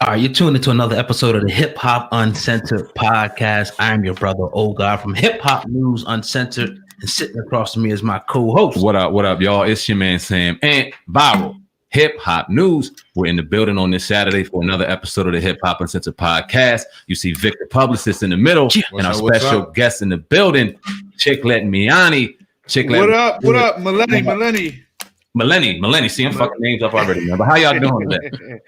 All right, you're tuned into another episode of the Hip Hop Uncensored podcast. I'm your brother, Old God, from Hip Hop News Uncensored, and sitting across from me is my co-host. What up, y'all? It's your man Sam and Viral Hip Hop News. We're in the building on this Saturday for another episode of the Hip Hop Uncensored podcast. You see Victor Publicist in the middle, and our special guest in the building, Chicklet Miani. Chicklet, what up, Millennie. See, I'm fucking names up already, man. But how y'all doing today?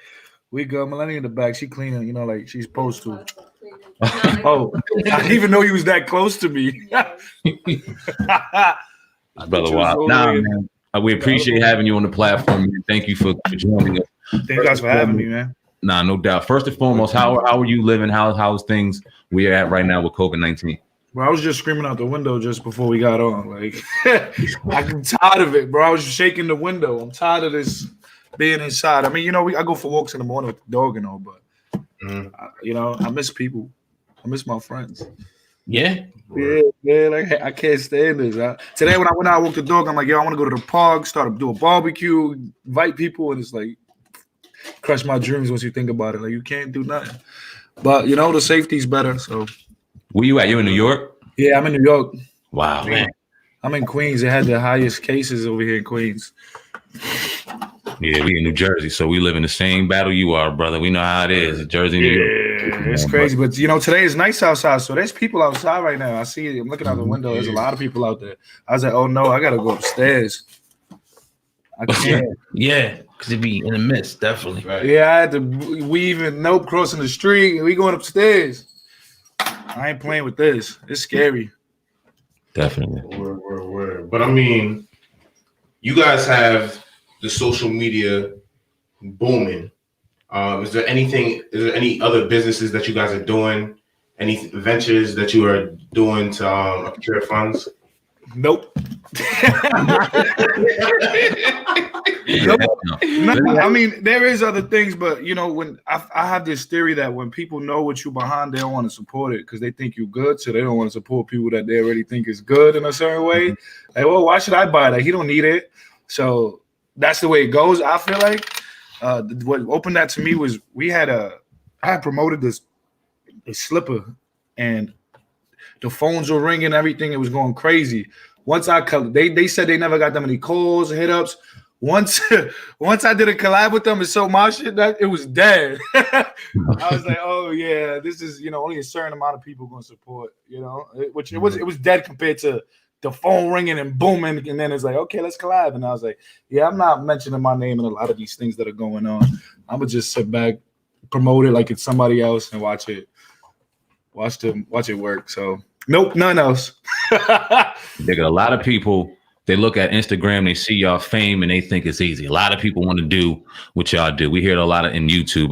We good. Millennie in the back. She cleaning, like she's supposed to. Oh, I didn't even know you was that close to me. Brother, wow. Nah, man. We appreciate having you on the platform, man. Thank you for joining us. Thank you guys for having me, man. Nah, no doubt. First and foremost, how are you living? How's things we are at right now with COVID-19? Bro, I was just screaming out the window just before we got on. Like, I'm tired of it, bro. I was just shaking the window. I'm tired of this being inside. I mean, I go for walks in the morning with the dog and all, but I miss people. I miss my friends. Yeah. Like I can't stand this. Today when I went out, I walked the dog. I'm like, I want to go to the park, start to do a barbecue, invite people, and it's like crush my dreams once you think about it. Like you can't do nothing. But the safety's better. So where you at? You in New York? Yeah, I'm in New York. Wow, man. I'm in Queens. They had the highest cases over here in Queens. Yeah, we in New Jersey, so we live in the same battle you are, brother. We know how it is, Jersey, New York. It's crazy, but today is nice outside, so there's people outside right now. I see it. I'm looking out the window. There's a lot of people out there. I was like, oh no, I gotta go upstairs. I can't. Yeah, because it'd be in the midst, definitely. Right. Yeah, I had to weave and crossing the street, and we going upstairs. I ain't playing with this. It's scary. Definitely. Word. But I mean, you guys have the social media booming. Is there any other businesses that you guys are doing? Any ventures that you are doing to procure funds? Nope. No, I mean, there is other things, but when I have this theory that when people know what you behind, they don't want to support it because they think you're good, so they don't want to support people that they already think is good in a certain way. Like, well, why should I buy that? He don't need it. So that's the way it goes. I feel like what opened that to me was I had promoted this slipper and the phones were ringing, everything. It was going crazy. Once they said they never got that many calls, hit ups. Once I did a collab with them and sold my shit, that it was dead. I was like, oh yeah, this is only a certain amount of people going to support. Which it was dead compared to the phone ringing and booming, and then it's like, okay, let's collab. And I was like, yeah, I'm not mentioning my name in a lot of these things that are going on. I'm gonna just sit back, promote it like it's somebody else, and watch it work. So nope, none else. They got a lot of people. They look at Instagram, they see y'all fame, and they think it's easy. A lot of people want to do what y'all do. We hear it a lot in YouTube.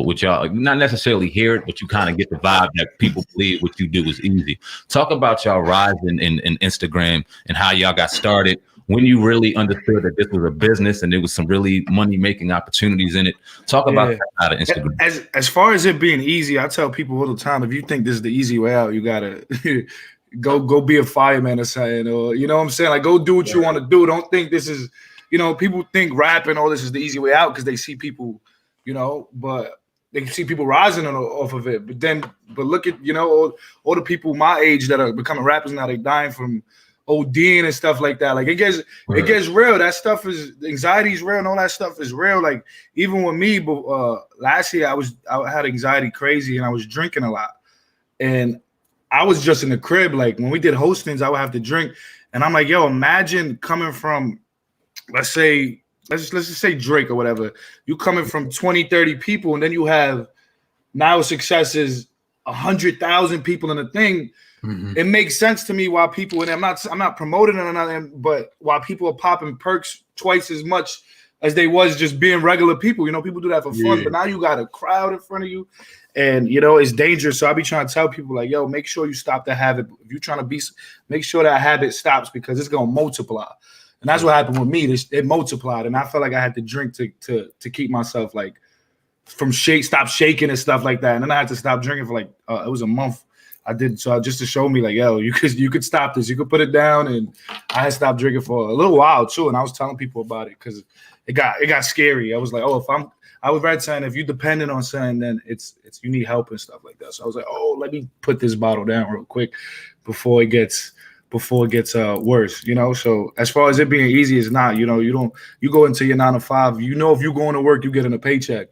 What y'all not necessarily hear it, but you kind of get the vibe that people believe what you do is easy. Talk about y'all rise in Instagram and how y'all got started. When you really understood that this was a business and there was some really money-making opportunities in it. Talk about that out of Instagram. As far as it being easy, I tell people all the time, if you think this is the easy way out, you gotta go be a fireman or something, or what I'm saying? Like, go do what you want to do. Don't think this is, people think rap and all this is the easy way out because they see people, but they see people rising off of it. But look at, all the people my age that are becoming rappers now, they dying from ODing and stuff like that. Like it gets real. That stuff is, anxiety is real and all that stuff is real. Like even with me, but last year I had anxiety crazy and I was drinking a lot. And I was just in the crib. Like when we did hostings, I would have to drink. And I'm like, yo, imagine coming from, let's just say Drake or whatever. You coming from 20, 30 people, and then you have now success is 100,000 people in a thing. Mm-hmm. It makes sense to me why people, and I'm not promoting it or nothing, but why people are popping perks twice as much as they was just being regular people. People do that for fun, but now you got a crowd in front of you. And, it's dangerous. So I be trying to tell people like, yo, make sure you stop the habit. If you're trying to make sure that habit stops because it's going to multiply. And that's what happened with me. It multiplied. And I felt like I had to drink to keep myself like from stop shaking and stuff like that. And then I had to stop drinking for like, it was a month. I did so just to show me like, yo, you could stop this. You could put it down. And I had stopped drinking for a little while too. And I was telling people about it because it got scary. I was like, oh, I was right saying if you're dependent on something, then it's you need help and stuff like that. So I was like, oh, let me put this bottle down real quick before it gets worse, you know. So as far as it being easy, it's not. You know, you go into your 9 to 5. You know, if you're going to work, you getting a paycheck.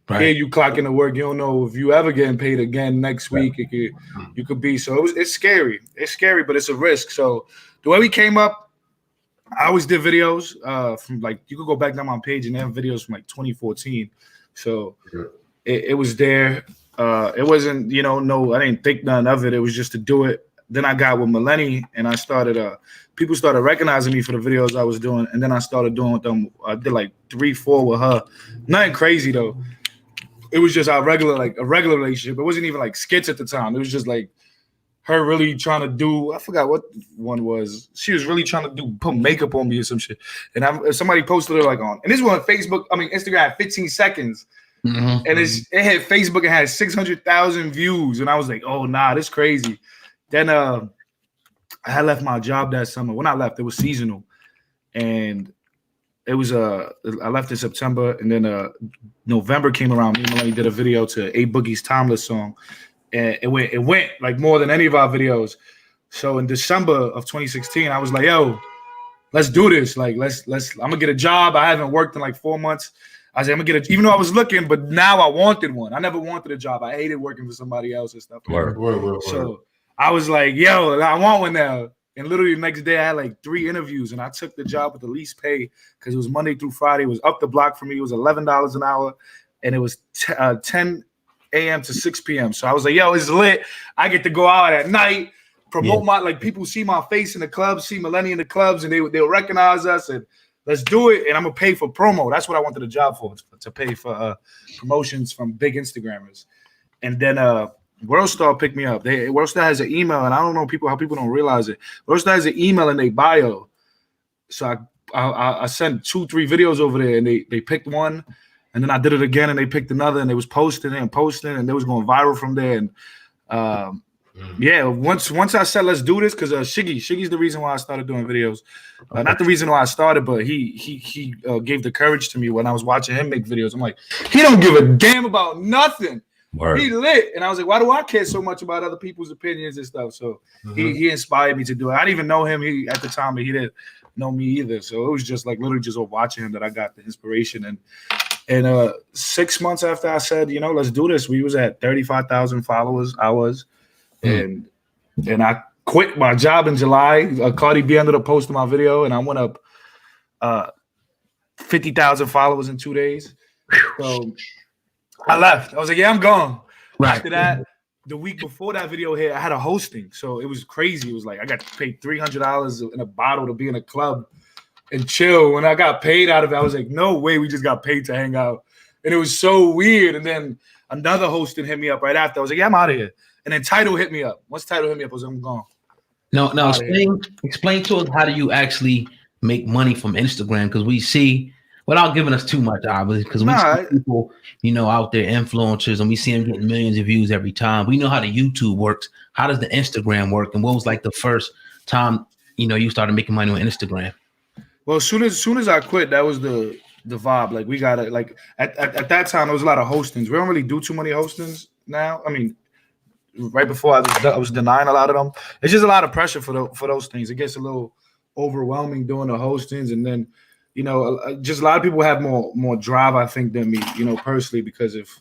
Right. Here you clock into work, you don't know if you ever getting paid again next week. You could be. So it's scary. It's scary, but it's a risk. So the way we came up, I always did videos from like, you could go back down my page and they have videos from like 2014. So it was there. It wasn't, you know, no, I didn't think none of it. It was just to do it. Then I got with Melanie and I started, people started recognizing me for the videos I was doing. And then I started doing with them. I did like 3-4 with her. Nothing crazy though. It was just a regular relationship. It wasn't even like skits at the time. It was just like her really trying to do, I forgot what one was. She was really trying to put makeup on me or some shit. And somebody posted it like on, and this was on Instagram had 15 seconds. Mm-hmm. And it had Facebook and had 600,000 views. And I was like, oh, nah, this crazy. Then I had left my job that summer. When I left, it was seasonal. And it was I left in September, and then November came around. Me and Melanie did a video to A Boogie's Timeless song, and it went like more than any of our videos. So in December of 2016, I was like, "Yo, let's do this. Like, let's. I'm gonna get a job. I haven't worked in like 4 months. I said I'm gonna get even though I was looking, but now I wanted one. I never wanted a job. I hated working for somebody else and stuff. Word. So I was like, "Yo, I want one now." And literally the next day I had like 3 interviews and I took the job with the least pay because it was Monday through Friday. It was up the block for me. It was $11 an hour and it was 10 a.m. to 6 p.m. So I was like, yo, it's lit. I get to go out at night, promote my, like people see my face in the clubs, see Melanie in the clubs and they'll recognize us and let's do it. And I'm going to pay for promo. That's what I wanted the job for, to pay for promotions from big Instagrammers. And then Worldstar picked me up. Worldstar has an email, and I don't know how people don't realize it. Worldstar has an email in their bio. So I sent 2-3 videos over there, and they picked one, and then I did it again, and they picked another, and they was posting, and they was going viral from there. And yeah, once I said let's do this, because Shiggy's the reason why I started doing videos. Not the reason why I started, but he gave the courage to me when I was watching him make videos. I'm like, he don't give a damn about nothing. Word. He lit, and I was like, "Why do I care so much about other people's opinions and stuff?" So he inspired me to do it. I didn't even know him. At the time, he didn't know me either. So it was just like literally just watching him that I got the inspiration. And 6 months after I said, you know, let's do this, we was at 35,000 followers. I was, and I quit my job in July. Cardi B ended up posting my video, and I went up 50,000 followers in 2 days. So I left. I was like, yeah, I'm gone. Right. After that, the week before that video hit, I had a hosting. So it was crazy. It was like I got paid $300 in a bottle to be in a club and chill. When I got paid out of it, I was like, no way, we just got paid to hang out. And it was so weird. And then another hosting hit me up right after. I was like, yeah, I'm out of here. And then Tidal hit me up. Once Tidal hit me up, I was like, I'm gone. No, explain to us, how do you actually make money from Instagram? Because we see, without giving us too much, obviously, because we see people, you know, out there, influencers, and we see them getting millions of views every time. We know how the YouTube works. How does the Instagram work? And what was like the first time, you know, you started making money on Instagram? Well, as soon as I quit, that was the vibe. Like we got it. Like at that time, there was a lot of hostings. We don't really do too many hostings now. I mean, right before I was denying a lot of them. It's just a lot of pressure for those things. It gets a little overwhelming doing the hostings, and then, you know, just a lot of people have more drive, I think, than me, you know, personally, because if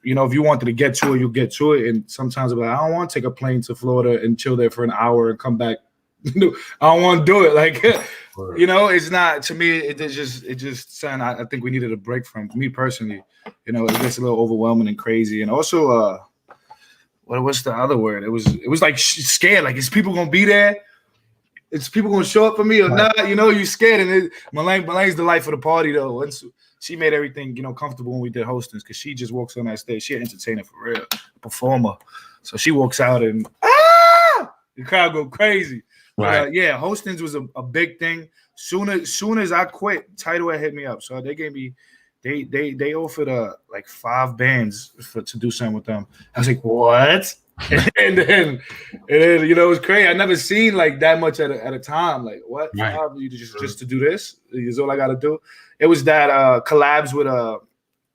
you know, if you wanted to get to it, you'll get to it. And sometimes I'm like, I don't want to take a plane to Florida and chill there for an hour and come back. I don't want to do it. Like, you know, it's not, to me, it just something I think we needed a break from. Me personally, you know, it gets a little overwhelming and crazy. And also, what's the other word? It was like scared. Like, is people gonna be there? Is people gonna show up for me or not? You know, you scared. And Melanie's the life of the party though. And so she made everything, you know, comfortable when we did hostings, because she just walks on that stage. She an entertainer for real, a performer. So she walks out and the crowd go crazy. Right. Yeah, hostings was a big thing. Soon as I quit, Tidal had hit me up. So they gave me, they offered like 5 bands to do something with them. I was like, what? and then you know, it was crazy. I never seen like that much at a time. Like, what? Right. You just to do this is all I got to do. It was that collabs with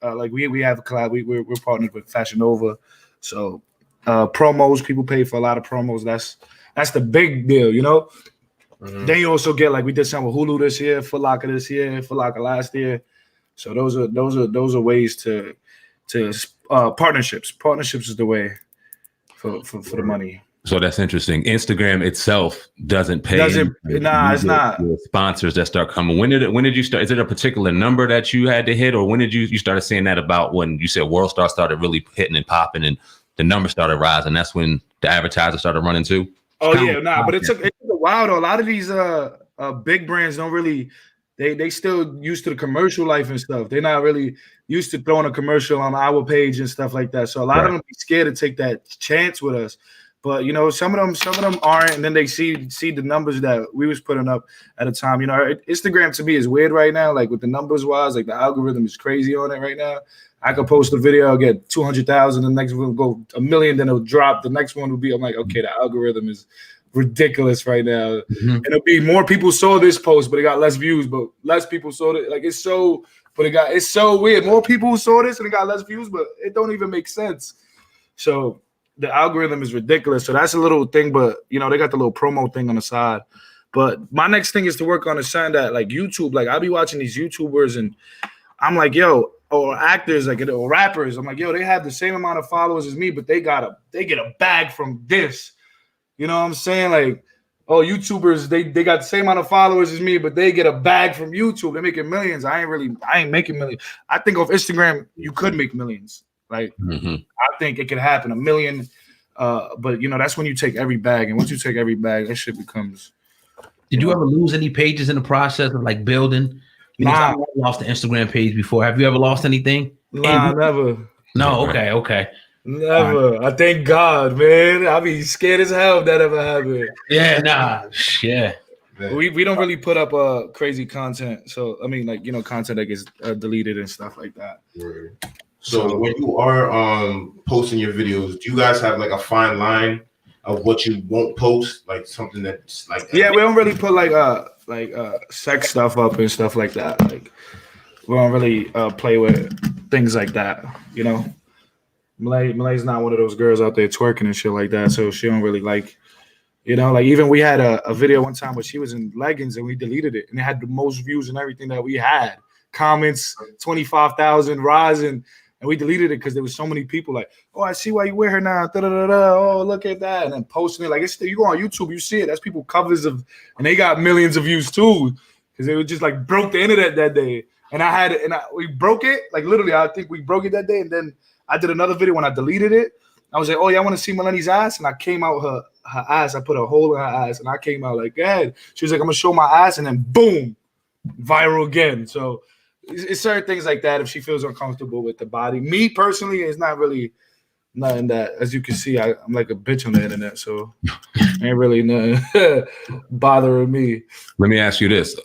like we have a collab. We're partnered with Fashion Nova, so promos. People pay for a lot of promos. That's the big deal, you know. Mm-hmm. Then you also get like we did some with Hulu this year, Foot Locker this year, Foot Locker last year. So those are ways to partnerships. Partnerships is the way for the money. So that's interesting. Instagram itself doesn't pay. It's not. Sponsors that start coming. When did you start? Is it a particular number that you had to hit, or when did you started seeing that about when you said World Star started really hitting and popping and the numbers started rising? That's when the advertisers started running too. But it took a while though. A lot of these big brands don't really. They still used to the commercial life and stuff. They're not really used to throwing a commercial on our page and stuff like that. So a lot of them be scared to take that chance with us. But you know, some of them aren't, and then they see the numbers that we was putting up at a time. You know, Instagram to me is weird right now. Like with the numbers wise, like the algorithm is crazy on it right now. I could post a video, I'll get 200,000. The next one will go 1 million, then it'll drop. The next one will be, I'm like, okay, the algorithm is ridiculous right now. Mm-hmm. And it'll be more people saw this post, but it got less views. But less people saw it. Like it's so weird. More people saw this and it got less views, but it don't even make sense. So the algorithm is ridiculous. So that's a little thing, but you know, they got the little promo thing on the side. But my next thing is to work on a sign that like YouTube, like I'll be watching these YouTubers and I'm like, yo, or actors, like or rappers. I'm like, yo, they have the same amount of followers as me, but they get a bag from this. You know what I'm saying? Like, oh, YouTubers, they got the same amount of followers as me, but they get a bag from YouTube. They're making millions. I ain't making millions. I think off Instagram, you could make millions. Like, I think it could happen, 1 million. But you know, that's when you take every bag. And once you take every bag, that shit becomes. Did you ever lose any pages in the process of like building? Nah. I lost the Instagram page before. Have you ever lost anything? Nah, never. No, okay. Never. Right. I thank God, man. I be scared as hell if that ever happened. Yeah, nah. Yeah. We don't really put up crazy content. So I mean, like, you know, content that gets deleted and stuff like that. Right. So when you are posting your videos, do you guys have like a fine line of what you won't post? Like something that's like we don't really put like sex stuff up and stuff like that. Like we don't really play with things like that, you know. Malay's not one of those girls out there twerking and shit like that, so she don't really like, you know, like even we had a video one time where she was in leggings and we deleted it and it had the most views and everything that we had. Comments, 25,000 rising. And we deleted it because there was so many people like, oh, I see why you wear her now. Oh, look at that. And then posting it. Like, you go on YouTube, you see it. That's people covers of, and they got millions of views too. Because they were just like broke the internet that day. And we broke it. Like literally, I think we broke it that day. And then I did another video when I deleted it. I was like, oh, yeah, I want to see Melanie's ass. And I came out her ass. I put a hole in her ass. And I came out like, go ahead. She was like, I'm going to show my ass. And then boom, viral again. So it's certain things like that if she feels uncomfortable with the body. Me personally, it's not really nothing that, as you can see, I'm like a bitch on the internet, so ain't really nothing bothering me. Let me ask you this: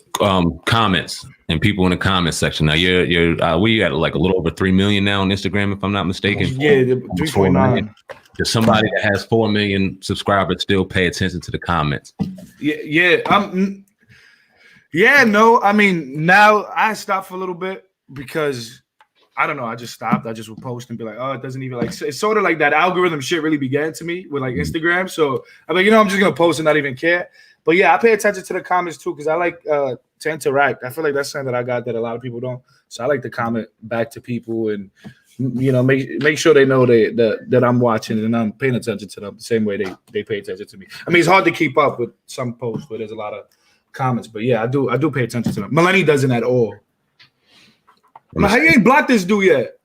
comments and people in the comment section. Now you're we at like a little over 3 million now on Instagram, if I'm not mistaken. Yeah, 3.9. Does somebody that has 4 million subscribers still pay attention to the comments? No. I mean, now I stopped for a little bit because I don't know. I just stopped. I just would post and be like, oh, it doesn't even like. It's sort of like that algorithm shit really began to me with like Instagram. So I'm like, I'm just gonna post and not even care. But yeah, I pay attention to the comments too because I like to interact. I feel like that's something that I got that a lot of people don't. So I like to comment back to people and make sure they know that I'm watching and I'm paying attention to them the same way they pay attention to me. I mean, it's hard to keep up with some posts, but there's a lot of comments, but yeah, I do pay attention to them. Melanie doesn't at all. I'm like, how you ain't blocked this dude yet?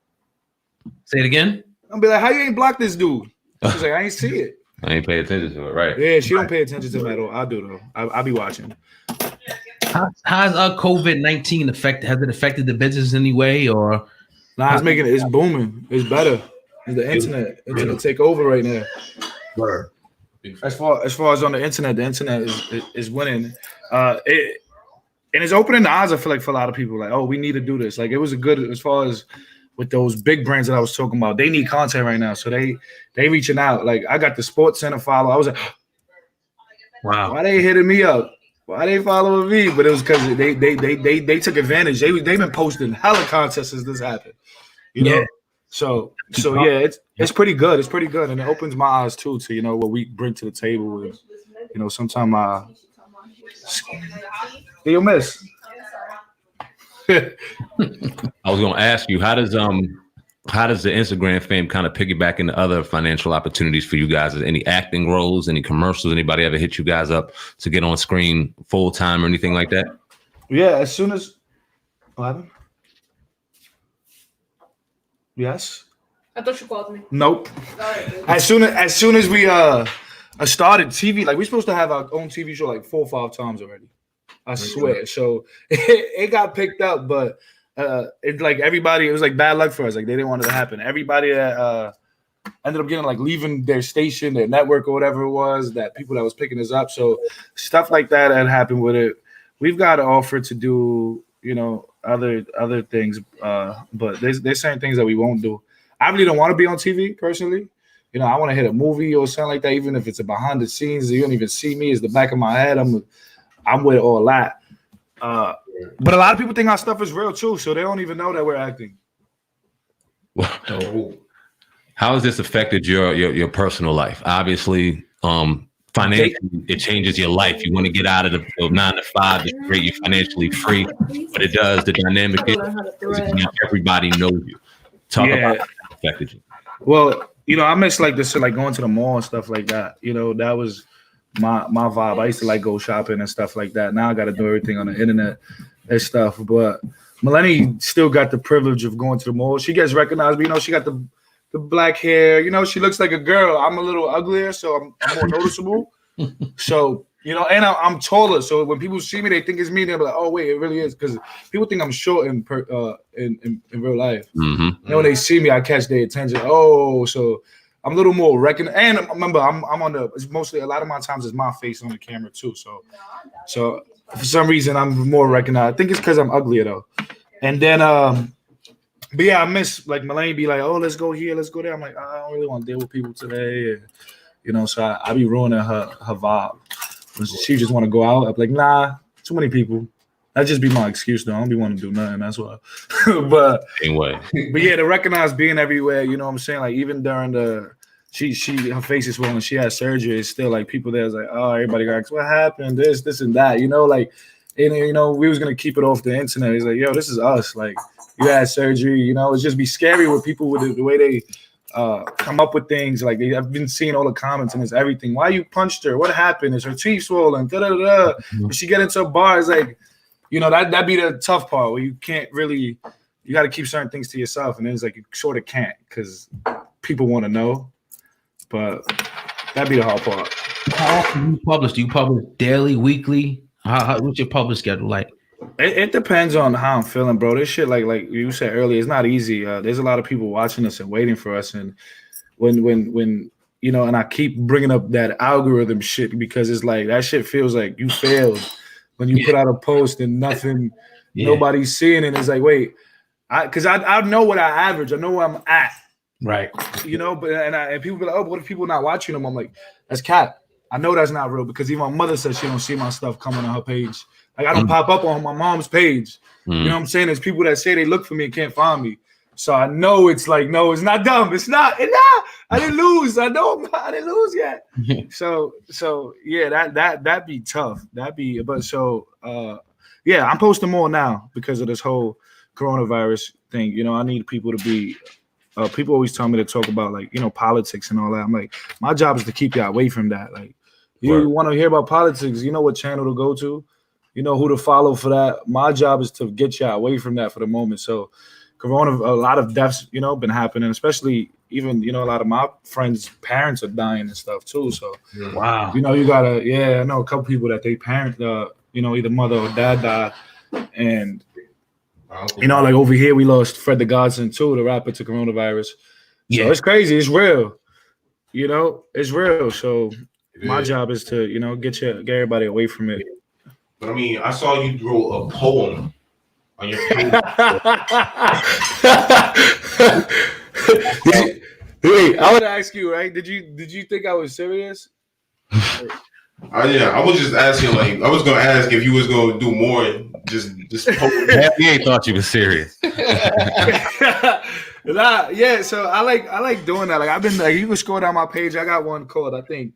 Say it again. I'll be like, how you ain't blocked this dude? She's like, I ain't see it. I ain't pay attention to it, right? Yeah, she don't pay attention to him at all. I do though. I'll be watching. How's COVID-19 has it affected the business in any way or? Nah, it's booming. It's better. The internet take over right now. Word. As far as on the internet is winning. And it's opening the eyes, I feel like, for a lot of people. Like, oh, we need to do this. Like, it was a good, as far as with those big brands that I was talking about, they need content right now. So they reaching out. Like, I got the Sports Center follow. I was like, wow, why they hitting me up? Why they following me? But it was because they took advantage. They've been posting hella contests since this happened. You know? So yeah, it's pretty good. It's pretty good, and it opens my eyes too to what we bring to the table. And, sometimes you'll miss. I was gonna ask you, how does the Instagram fame kind of piggyback into other financial opportunities for you guys? Is any acting roles, any commercials? Anybody ever hit you guys up to get on screen full time or anything like that? Yeah, as soon as what happened? Yes. I thought you called me. Nope. As soon as we started TV, like we're supposed to have our own TV show like 4 or 5 times already. I swear. So it got picked up, but it's like everybody, it was like bad luck for us. Like they didn't want it to happen. Everybody that ended up getting like leaving their station, their network or whatever it was, that people that was picking us up. So stuff like that had happened with it. We've got an offer to do, other things, but there's certain things that we won't do. I really don't want to be on TV personally. I want to hit a movie or something like that, even if it's a behind the scenes. You don't even see me. It's the back of my head. I'm with all that. But a lot of people think our stuff is real too, so they don't even know that we're acting. How has this affected your personal life? Obviously, financially, it changes your life. You want to get out of the 9 to 5. It's great. You're financially free, but it does. The dynamic is not everybody knows you. Talk about how it affected you. Well, I miss like this, like going to the mall and stuff like that. That was my vibe. I used to like go shopping and stuff like that. Now I got to do everything on the internet and stuff. But Melanie still got the privilege of going to the mall. She gets recognized, but she got the black hair. She looks like a girl. I'm a little uglier, so I'm more noticeable. So and I'm taller. So when people see me, they think it's me. They're like, "Oh wait, it really is." Because people think I'm short in real life. Mm-hmm. When they see me, I catch their attention. Oh, so I'm a little more recognized. And remember, I'm on it's mostly a lot of my times it's my face on the camera too. So for some reason I'm more recognized. I think it's because I'm uglier though. And then but yeah, I miss like Melanie be like, "Oh, let's go here, let's go there." I'm like, I don't really want to deal with people today, and, so I be ruining her vibe. She just want to go out. I'm like, nah, too many people. That just be my excuse though. I don't be wanting to do nothing. That's why. But anyway, but yeah, to recognize being everywhere. You know what I'm saying? Like even during her face is swollen. She had surgery. It's still like people there's like, oh, everybody got what happened? This and that. Like, and we was gonna keep it off the internet. He's like, yo, this is us. Like, you had surgery. It's just be scary with people with the way they come up with things. Like I've been seeing all the comments and it's everything. Why you punched her? What happened? Is her teeth swollen? Da da da. If she get into a bar, it's like, that be the tough part where you can't really. You got to keep certain things to yourself, and then it's like you sort of can't because people want to know. But that'd be the hard part. How often do you publish? Do you publish daily, weekly? What's your publish schedule like? It depends on how I'm feeling, bro. This shit, like you said earlier, it's not easy. There's a lot of people watching us and waiting for us, and when and I keep bringing up that algorithm shit because it's like that shit feels like you failed when you put out a post and nothing, nobody's seeing it. It's like, wait, because I know what I average, I know where I'm at, right? But and people be like, oh, what if people not watching them? I'm like, that's cap. I know that's not real because even my mother says she don't see my stuff coming on her page. Like I don't pop up on my mom's page. You know what I'm saying? There's people that say they look for me and can't find me. So I know it's like, no, it's not dumb. It's not. I didn't lose. I know I didn't lose yet. So yeah, that'd be tough. Yeah, I'm posting more now because of this whole coronavirus thing. I need people to be. People always tell me to talk about like politics and all that. I'm like, my job is to keep you away from that. Like, you want to hear about politics? You know what channel to go to? You know who to follow for that. My job is to get you away from that for the moment. So, a lot of deaths, been happening, especially even, a lot of my friends' parents are dying and stuff too. So, wow. You gotta, I know a couple people that they parent, either mother or dad died. And, like over here, we lost Fred the Godson too, the rapper to coronavirus. So it's crazy. It's real. It's real. So my job is to, get everybody away from it. But I mean, I saw you wrote a poem on your page. Wait, I want to ask you, right? Did you think I was serious? I was just asking, like, I was gonna ask if you was gonna do more. Just poem. He ain't thought you was serious. Yeah, so I like doing that. Like I've been like, you can scroll down my page. I got one called, I think,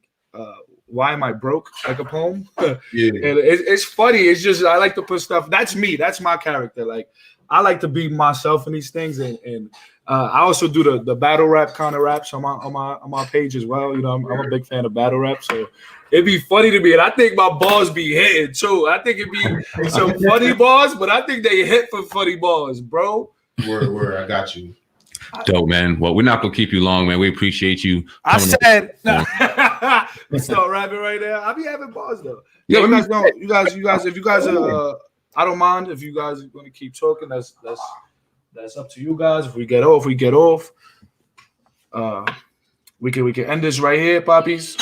Why Am I Broke? Like a poem. Yeah. And it's funny. It's just I like to put stuff. That's me. That's my character. Like I like to be myself in these things, and I also do the battle rap kind of raps on my page as well. You know, I'm a big fan of battle rap, so it'd be funny to me. And I think my bars be hitting too. I think it'd be some funny bars, but I think they hit for funny bars, bro. Word, I got you. Dope, man. Well, we're not gonna keep you long, man. We appreciate you. I said, let's start rapping right now. I be having bars though. Yeah, you guys know. You guys. If you guys are, I don't mind if you guys are going to keep talking. That's up to you guys. If we get off, we get off. We can end this right here, poppies.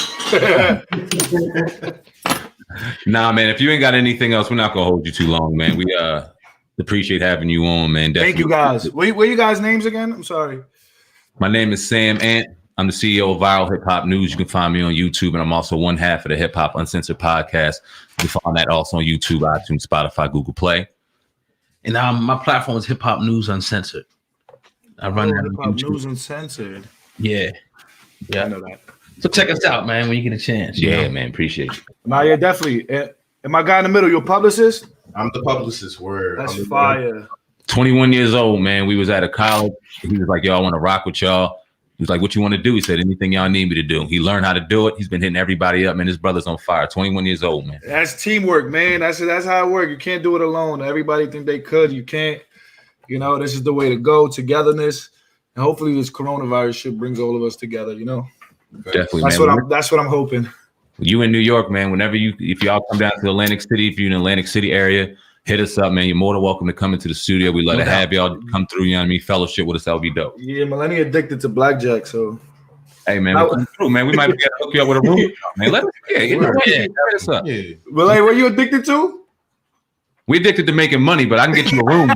Nah, man. If you ain't got anything else, we're not gonna hold you too long, man. We appreciate having you on, man. Definitely. Thank you, guys. Where you guys' names again? I'm sorry. My name is Sam Ant. I'm the CEO of Viral Hip Hop News. You can find me on YouTube, and I'm also one half of the Hip Hop Uncensored podcast. You can find that also on YouTube, iTunes, Spotify, Google Play. And my platform is Hip Hop News Uncensored. I run that Hip Hop News Uncensored. Yeah, I know that. So check us out, man, when you get a chance. Yeah, man. Appreciate you. Nah, yeah, definitely. And my guy in the middle, your publicist? I'm the publicist. Word. That's fire. 21 years old, man. We was at a college. He was like, yo, I want to rock with y'all. He was like, what you want to do? He said, anything y'all need me to do. He learned how to do it. He's been hitting everybody up, man. His brother's on fire. 21 years old, man. That's teamwork, man. That's how it works. You can't do it alone. Everybody think they could. You can't. You know, this is the way to go. Togetherness. And hopefully this coronavirus shit brings all of us together, you know? Definitely, That's what I'm hoping. You in New York, man. If y'all come down to Atlantic City, if you're in the Atlantic City area, hit us up, man. You're more than welcome to come into the studio. We love to have y'all come through, you know what I mean? Fellowship with us, that would be dope. Yeah, Millennia addicted to blackjack, so. Hey, man, we'll come through, man. We might be able to hook you up with a room, man. Hit us up. Yeah. Well, what you addicted to? We addicted to making money, but I can get you a room.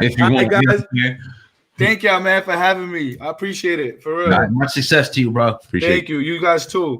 If you want, guys. Thank y'all, man, for having me. I appreciate it. For real. Much success to you, bro. Appreciate it. Thank you. You guys too.